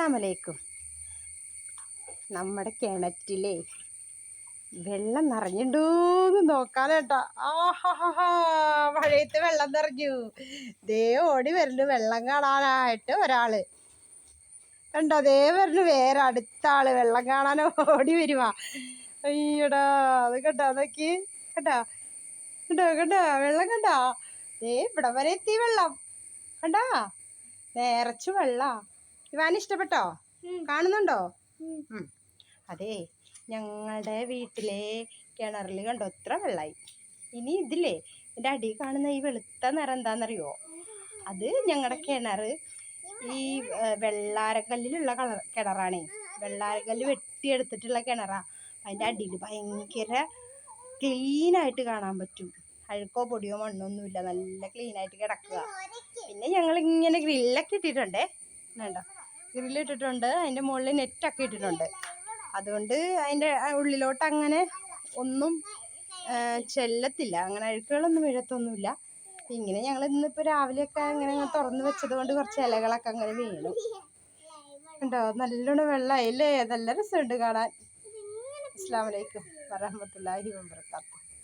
അസ്സലാമലൈക്കും. നമ്മുടെ കിണറ്റിലെ വെള്ളം നിറഞ്ഞിട്ടോന്ന് നോക്കാനേട്ടാ. ആഹാ, മഴയത്ത് വെള്ളം നിറഞ്ഞു. ദേ ഓടി വരുന്നു വെള്ളം കാണാനായിട്ട് ഒരാള്. കണ്ടോ, ദേ വരുന്നു വേറെ അടുത്ത ആള് വെള്ളം കാണാൻ ഓടി വരുവാ. അയ്യടാ, അത് കണ്ടാ നോക്കി, കണ്ടാ കണ്ടോ കണ്ടാ വെള്ളം കണ്ടാ. ദേ ഇവിടെ വരെ എത്തി വെള്ളം കണ്ടാ, നിറച്ചു വെള്ളാ. ഇവാന് ഇഷ്ടപ്പെട്ടോ? കാണുന്നുണ്ടോ? അതെ, ഞങ്ങളുടെ വീട്ടിലെ കിണറിൽ കണ്ടോ എത്ര വെള്ളമായി. ഇനി ഇതില്ലേ, ഇതിൻ്റെ അടിയിൽ കാണുന്ന ഈ വെളുത്ത നിറം എന്താണെന്നറിയോ? അത് ഞങ്ങളുടെ കിണർ ഈ വെള്ളാരക്കല്ലിലുള്ള കിണറാണേ. വെള്ളാരക്കല്ല് വെട്ടിയെടുത്തിട്ടുള്ള കിണറാ. അതിൻ്റെ അടിയിൽ ഭയങ്കര ക്ലീനായിട്ട് കാണാൻ പറ്റും. അഴുക്കോ പൊടിയോ മണ്ണൊന്നുമില്ല, നല്ല ക്ലീനായിട്ട് കിടക്കുക. പിന്നെ ഞങ്ങളിങ്ങനെ ഗ്രില്ലൊക്കെ ഇട്ടിട്ടുണ്ടേ, വേണ്ട ഗ്രില്ലിട്ടിട്ടുണ്ട്. അതിൻ്റെ മുകളിൽ നെറ്റൊക്കെ ഇട്ടിട്ടുണ്ട്. അതുകൊണ്ട് അതിൻ്റെ ഉള്ളിലോട്ട് അങ്ങനെ ഒന്നും ചെല്ലത്തില്ല, അങ്ങനെ അഴുക്കുകളൊന്നും വീഴത്തൊന്നുമില്ല. ഇങ്ങനെ ഞങ്ങൾ ഇന്നിപ്പോൾ രാവിലെയൊക്കെ ഇങ്ങനെ തുറന്ന് വെച്ചത് കൊണ്ട് കുറച്ച് ഇലകളൊക്കെ അങ്ങനെ വീണു. ഉണ്ടോ, നല്ലോണം വെള്ളമായി അല്ലേ, നല്ല രസമുണ്ട് കാണാൻ. അസ്സലാമു അലൈക്കും വറഹ്മത്തുള്ളാഹി വബറകാതുഹു.